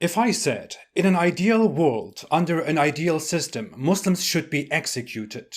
If I said, in an ideal world, under an ideal system, Muslims should be executed,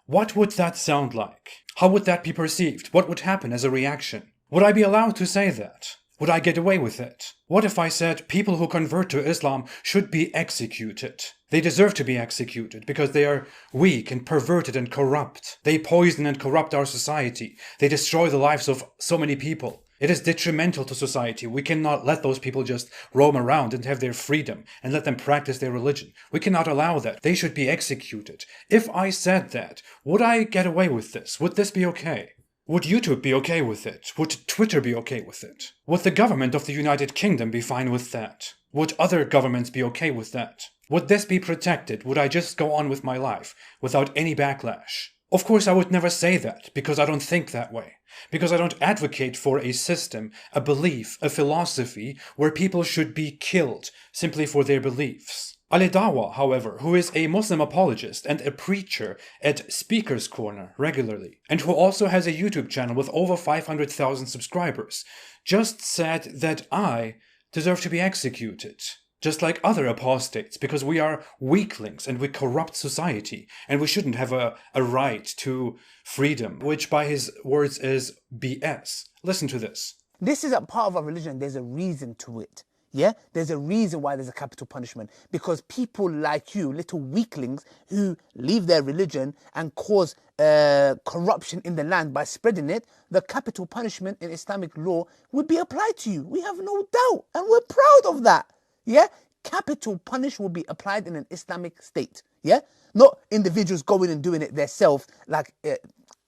what would that sound like? How would that be perceived? What would happen as a reaction? Would I be allowed to say that? Would I get away with it? What if I said people who convert to Islam should be executed? They deserve to be executed because they are weak and perverted and corrupt. They poison and corrupt our society. They destroy the lives of so many people. It is detrimental to society. We cannot let those people just roam around and have their freedom and let them practice their religion. We cannot allow that. They should be executed. If I said that, would I get away with this? Would this be okay? Would YouTube be okay with it? Would Twitter be okay with it? Would the government of the United Kingdom be fine with that? Would other governments be okay with that? Would this be protected? Would I just go on with my life without any backlash? Of course, I would never say that, because I don't think that way. Because I don't advocate for a system, a belief, a philosophy where people should be killed simply for their beliefs. Ali Dawa, however, who is a Muslim apologist and a preacher at Speaker's Corner regularly, and who also has a YouTube channel with over 500,000 subscribers, just said that I deserve to be executed. Just like other apostates, because we are weaklings and we corrupt society, and we shouldn't have a right to freedom, which by his words is BS. Listen to this. This is a part of our religion. There's a reason to it. Yeah? There's a reason why there's a capital punishment. Because people like you, little weaklings, who leave their religion and cause corruption in the land by spreading it, the capital punishment in Islamic law would be applied to you. We have no doubt. And we're proud of that. Yeah? Capital punish will be applied in an Islamic state. Yeah? Not individuals going and doing it themselves like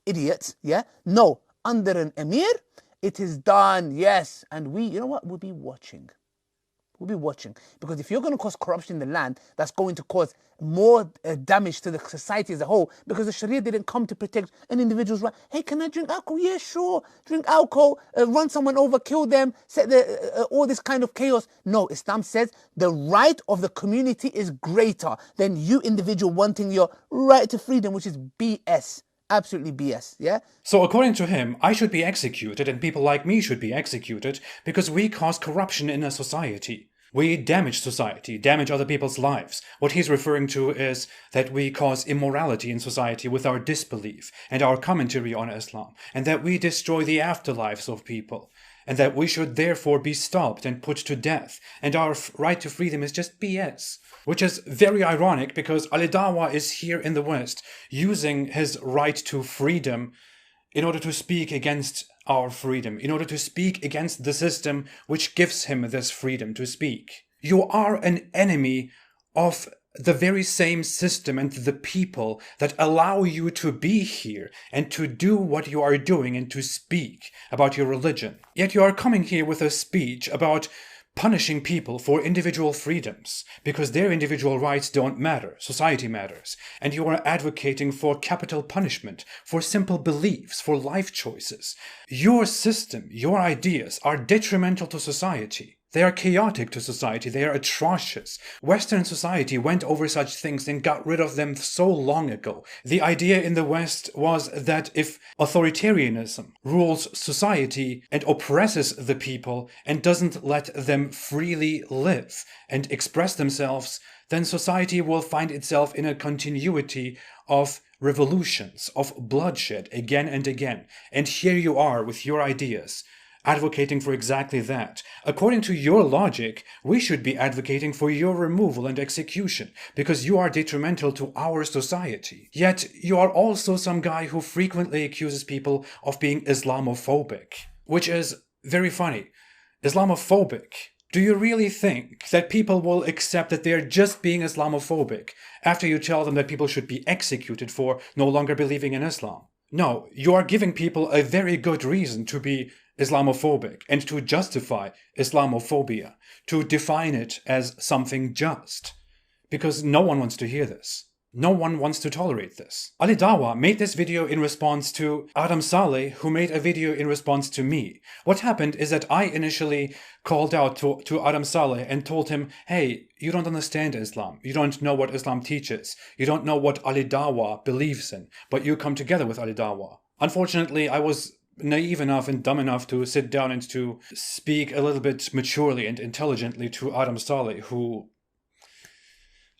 idiots. Yeah? No. Under an emir, it is done. Yes. And we, you know what? We'll be watching. We'll be watching. Because if you're going to cause corruption in the land, that's going to cause more damage to the society as a whole. Because the Sharia didn't come to protect an individual's right. Hey, can I drink alcohol? Yeah, sure. Drink alcohol, run someone over, kill them, set all this kind of chaos. No, Islam says the right of the community is greater than you individual wanting your right to freedom, which is BS. Absolutely BS, yeah? So according to him, I should be executed and people like me should be executed because we cause corruption in a society. We damage society, damage other people's lives. What he's referring to is that we cause immorality in society with our disbelief and our commentary on Islam, and that we destroy the afterlives of people, and that we should therefore be stopped and put to death, and our right to freedom is just BS. Which is very ironic because Ali Dawa is here in the West using his right to freedom in order to speak against our freedom, in order to speak against the system which gives him this freedom to speak. You are an enemy of the very same system and the people that allow you to be here and to do what you are doing and to speak about your religion. Yet you are coming here with a speech about punishing people for individual freedoms because their individual rights don't matter, society matters, and you are advocating for capital punishment, for simple beliefs, for life choices. Your system, your ideas are detrimental to society. They are chaotic to society, they are atrocious. Western society went over such things and got rid of them so long ago. The idea in the West was that if authoritarianism rules society and oppresses the people and doesn't let them freely live and express themselves, then society will find itself in a continuity of revolutions, of bloodshed again and again. And here you are with your ideas, advocating for exactly that. According to your logic, we should be advocating for your removal and execution, because you are detrimental to our society. Yet, you are also some guy who frequently accuses people of being Islamophobic, which is very funny. Islamophobic. Do you really think that people will accept that they're just being Islamophobic after you tell them that people should be executed for no longer believing in Islam? No, you are giving people a very good reason to be Islamophobic and to justify Islamophobia, to define it as something just. Because no one wants to hear this. No one wants to tolerate this. Ali Dawa made this video in response to Adam Saleh, who made a video in response to me. What happened is that I initially called out to Adam Saleh and told him, hey, you don't understand Islam. You don't know what Islam teaches. You don't know what Ali Dawa believes in. But you come together with Ali Dawa. Unfortunately, I was naive enough and dumb enough to sit down and to speak a little bit maturely and intelligently to Adam Saleh, who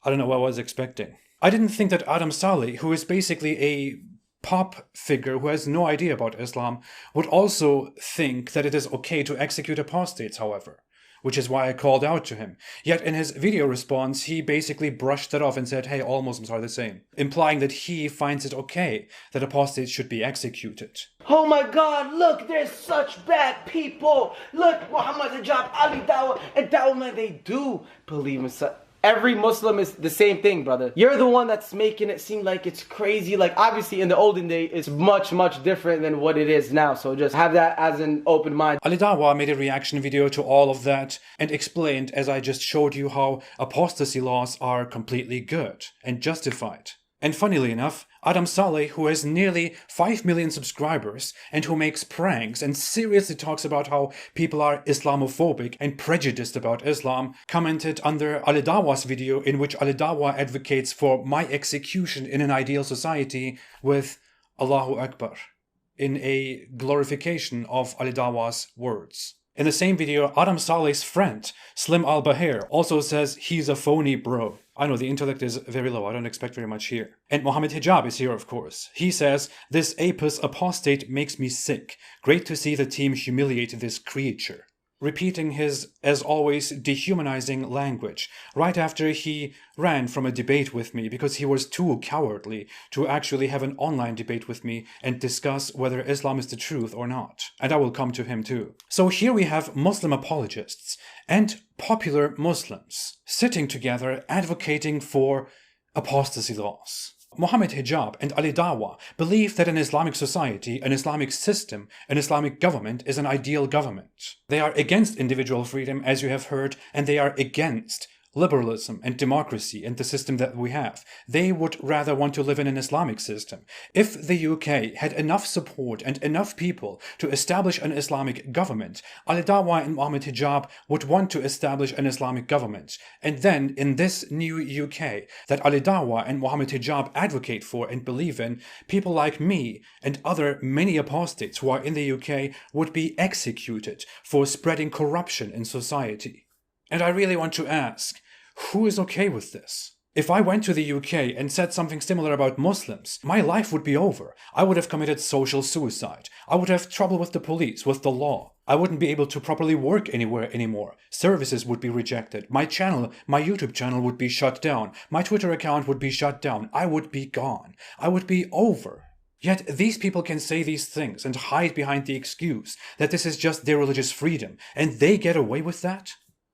I don't know what I was expecting. I didn't think that Adam Saleh, who is basically a pop figure who has no idea about Islam, would also think that it is okay to execute apostates, however, which is why I called out to him. Yet in his video response, he basically brushed that off and said, hey, all Muslims are the same, implying that he finds it okay that apostates should be executed. Oh my God, look, there's such bad people. Look, Muhammad Hijab, Ali Dawah, and Dawah, they do believe in such. Every Muslim is the same thing, brother. You're the one that's making it seem like it's crazy. Like, obviously, in the olden days, it's much, much different than what it is now. So just have that as an open mind. Ali Dawah made a reaction video to all of that and explained, as I just showed you, how apostasy laws are completely good and justified. And funnily enough, Adam Saleh, who has nearly 5 million subscribers and who makes pranks and seriously talks about how people are Islamophobic and prejudiced about Islam, commented under Ali Dawah's video in which Ali Dawah advocates for my execution in an ideal society with Allahu Akbar, in a glorification of Ali Dawah's words. In the same video, Adam Saleh's friend, Slim Al-Bahir, also says he's a phony bro. I know the intellect is very low, I don't expect very much here. And Mohammed Hijab is here, of course. He says, this apis apostate makes me sick. Great to see the team humiliate this creature. Repeating his, as always, dehumanizing language, right after he ran from a debate with me because he was too cowardly to actually have an online debate with me and discuss whether Islam is the truth or not. And I will come to him too. So here we have Muslim apologists and popular Muslims sitting together advocating for apostasy laws. Mohammed Hijab and Ali Dawah believe that an Islamic society, an Islamic system, an Islamic government is an ideal government. They are against individual freedom, as you have heard, and they are against liberalism and democracy and the system that we have. They would rather want to live in an Islamic system. If the UK had enough support and enough people to establish an Islamic government, Ali Dawah and Mohammed Hijab would want to establish an Islamic government. And then, in this new UK that Ali Dawah and Mohammed Hijab advocate for and believe in, people like me and other many apostates who are in the UK would be executed for spreading corruption in society. And I really want to ask, who is okay with this? If I went to the UK and said something similar about Muslims, my life would be over. I would have committed social suicide. I would have trouble with the police, with the law. I wouldn't be able to properly work anywhere anymore. Services would be rejected. My channel, my YouTube channel would be shut down. My Twitter account would be shut down. I would be gone. I would be over. Yet these people can say these things and hide behind the excuse that this is just their religious freedom, and they get away with that?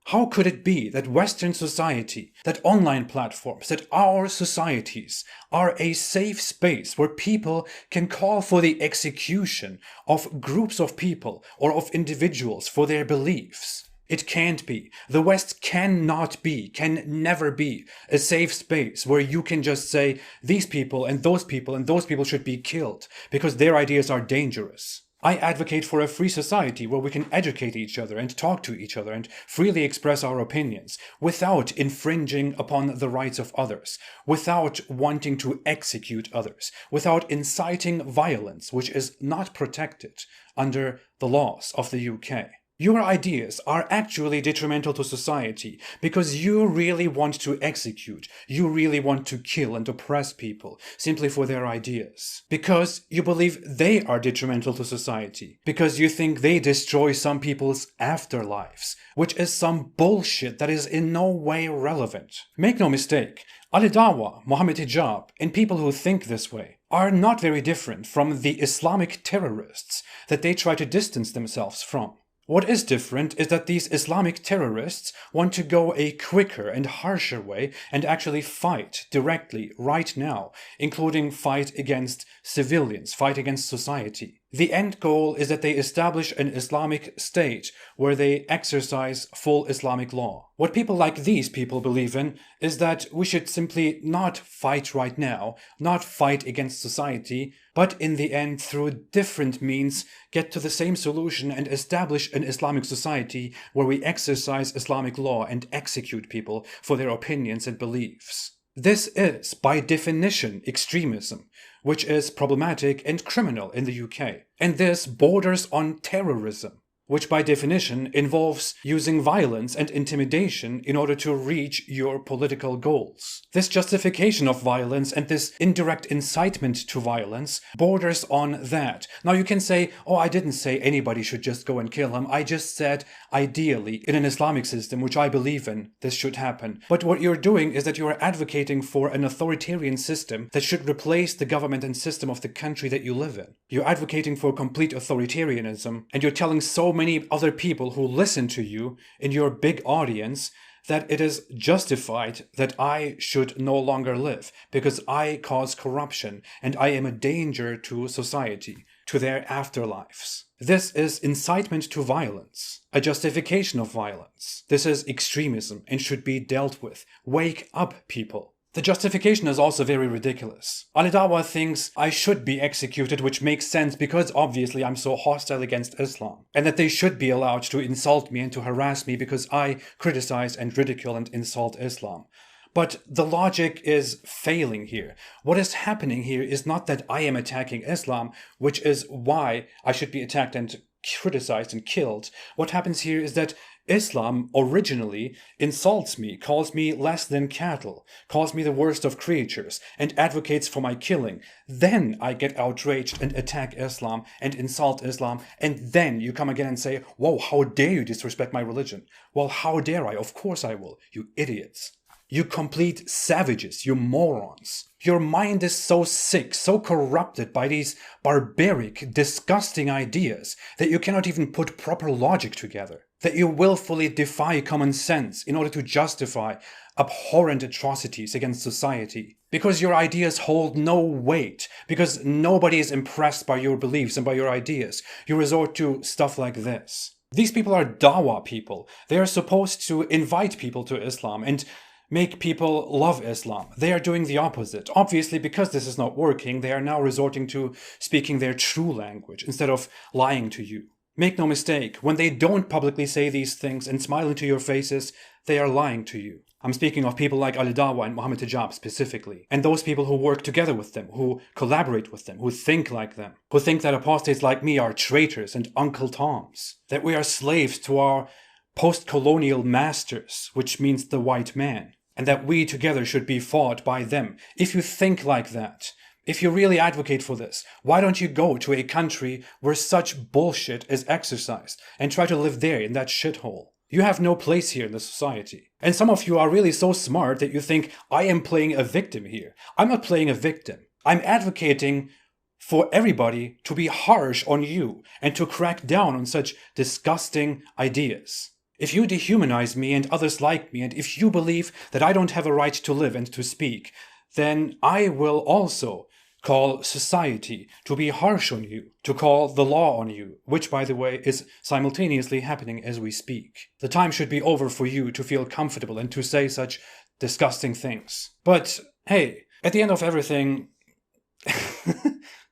How could it be that Western society, that online platforms, that our societies are a safe space where people can call for the execution of groups of people or of individuals for their beliefs? It can't be. The West cannot be, can never be a safe space where you can just say these people and those people and those people should be killed because their ideas are dangerous. I advocate for a free society where we can educate each other and talk to each other and freely express our opinions without infringing upon the rights of others, without wanting to execute others, without inciting violence, which is not protected under the laws of the UK. Your ideas are actually detrimental to society because you really want to execute, you really want to kill and oppress people simply for their ideas. Because you believe they are detrimental to society. Because you think they destroy some people's afterlives, which is some bullshit that is in no way relevant. Make no mistake, Ali Dawah, Mohammed Hijab, and people who think this way are not very different from the Islamic terrorists that they try to distance themselves from. What is different is that these Islamic terrorists want to go a quicker and harsher way and actually fight directly right now, including fight against civilians, fight against society. The end goal is that they establish an Islamic state where they exercise full Islamic law. What people like these people believe in is that we should simply not fight right now, not fight against society, but in the end, through different means, get to the same solution and establish an Islamic society where we exercise Islamic law and execute people for their opinions and beliefs. This is, by definition, extremism, which is problematic and criminal in the UK. And this borders on terrorism, which by definition involves using violence and intimidation in order to reach your political goals. This justification of violence and this indirect incitement to violence borders on that. Now you can say, oh, I didn't say anybody should just go and kill him. I just said, ideally, in an Islamic system, which I believe in, this should happen. But what you're doing is that you are advocating for an authoritarian system that should replace the government and system of the country that you live in. You're advocating for complete authoritarianism, and you're telling so many other people who listen to you in your big audience that it is justified that I should no longer live because I cause corruption and I am a danger to society, to their afterlives. This is incitement to violence, a justification of violence. This is extremism and should be dealt with. Wake up, people. The justification is also very ridiculous. Ali Dawah thinks I should be executed, which makes sense because obviously I'm so hostile against Islam, and that they should be allowed to insult me and to harass me because I criticize and ridicule and insult Islam. But the logic is failing here. What is happening here is not that I am attacking Islam, which is why I should be attacked and criticized and killed. What happens here is that Islam originally insults me, calls me less than cattle, calls me the worst of creatures, and advocates for my killing. Then I get outraged and attack Islam and insult Islam, and then you come again and say, whoa, how dare you disrespect my religion? Well, how dare I? Of course I will, you idiots. You complete savages, you morons. Your mind is so sick, so corrupted by these barbaric, disgusting ideas that you cannot even put proper logic together. That you willfully defy common sense in order to justify abhorrent atrocities against society. Because your ideas hold no weight, because nobody is impressed by your beliefs and by your ideas, you resort to stuff like this. These people are Dawah people. They are supposed to invite people to Islam and make people love Islam. They are doing the opposite. Obviously, because this is not working, they are now resorting to speaking their true language instead of lying to you. Make no mistake, when they don't publicly say these things and smile into your faces, they are lying to you. I'm speaking of people like Ali Dawah and Mohammed Hijab specifically, and those people who work together with them, who collaborate with them, who think like them, who think that apostates like me are traitors and Uncle Toms, that we are slaves to our post-colonial masters, which means the white man, and that we together should be fought by them. If you think like that, if you really advocate for this, why don't you go to a country where such bullshit is exercised and try to live there in that shithole? You have no place here in the society. And some of you are really so smart that you think, I am playing a victim here. I'm not playing a victim. I'm advocating for everybody to be harsh on you and to crack down on such disgusting ideas. If you dehumanize me and others like me, and if you believe that I don't have a right to live and to speak, then I will also call society to be harsh on you, to call the law on you, which, by the way, is simultaneously happening as we speak. The time should be over for you to feel comfortable and to say such disgusting things. But, hey, at the end of everything,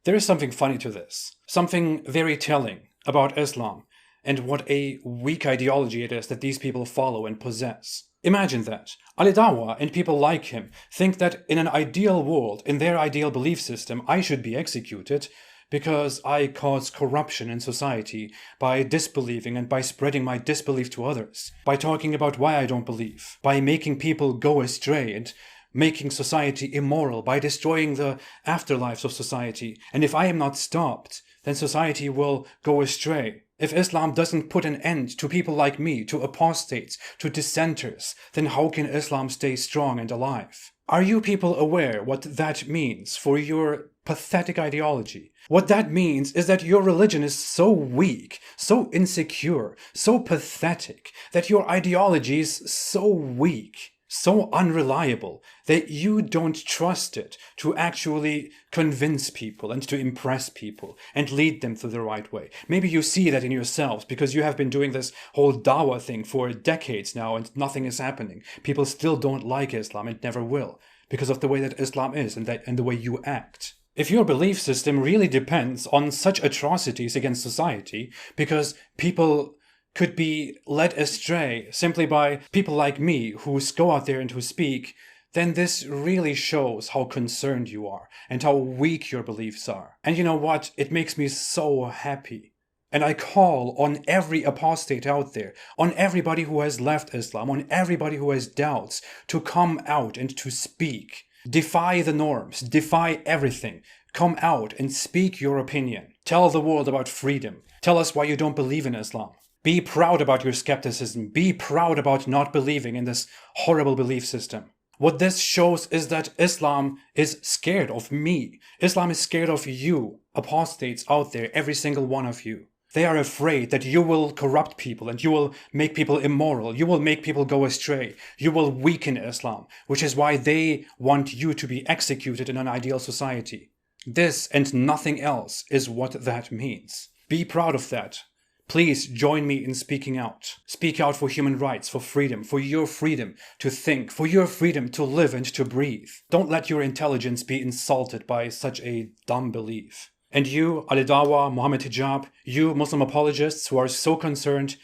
there is something funny to this. Something very telling about Islam and what a weak ideology it is that these people follow and possess. Imagine that. Ali Dawah and people like him think that in an ideal world, in their ideal belief system, I should be executed because I cause corruption in society by disbelieving and by spreading my disbelief to others, by talking about why I don't believe, by making people go astray and making society immoral, by destroying the afterlives of society. And if I am not stopped, then society will go astray. If Islam doesn't put an end to people like me, to apostates, to dissenters, then how can Islam stay strong and alive? Are you people aware what that means for your pathetic ideology? What that means is that your religion is so weak, so insecure, so pathetic, that your ideology is so weak, so unreliable, that you don't trust it to actually convince people and to impress people and lead them to the right way. Maybe you see that in yourselves because you have been doing this whole Dawah thing for decades now and nothing is happening. People still don't like Islam and never will because of the way that Islam is and the way you act. If your belief system really depends on such atrocities against society because people could be led astray simply by people like me who go out there and who speak, then this really shows how concerned you are and how weak your beliefs are. And you know what? It makes me so happy. And I call on every apostate out there, on everybody who has left Islam, on everybody who has doubts, to come out and to speak. Defy the norms, defy everything. Come out and speak your opinion. Tell the world about freedom. Tell us why you don't believe in Islam. Be proud about your skepticism. Be proud about not believing in this horrible belief system. What this shows is that Islam is scared of me. Islam is scared of you, apostates out there, every single one of you. They are afraid that you will corrupt people and you will make people immoral. You will make people go astray. You will weaken Islam, which is why they want you to be executed in an ideal society. This and nothing else is what that means. Be proud of that. Please join me in speaking out. Speak out for human rights, for freedom, for your freedom to think, for your freedom to live and to breathe. Don't let your intelligence be insulted by such a dumb belief. And you, Ali Dawa, Muhammad Hijab, you Muslim apologists who are so concerned,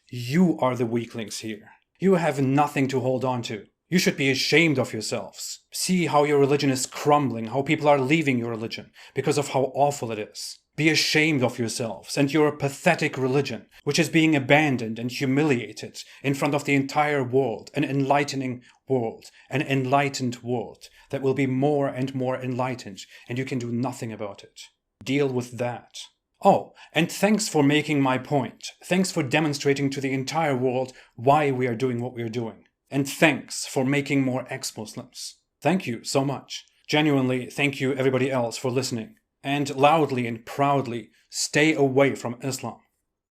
you are the weaklings here. You have nothing to hold on to. You should be ashamed of yourselves. See how your religion is crumbling, how people are leaving your religion because of how awful it is. Be ashamed of yourselves and your pathetic religion, which is being abandoned and humiliated in front of the entire world, an enlightening world, an enlightened world that will be more and more enlightened, and you can do nothing about it. Deal with that. Oh, and thanks for making my point. Thanks for demonstrating to the entire world why we are doing what we are doing. And thanks for making more ex-Muslims. Thank you so much. Genuinely, thank you everybody else for listening. And loudly and proudly, stay away from Islam.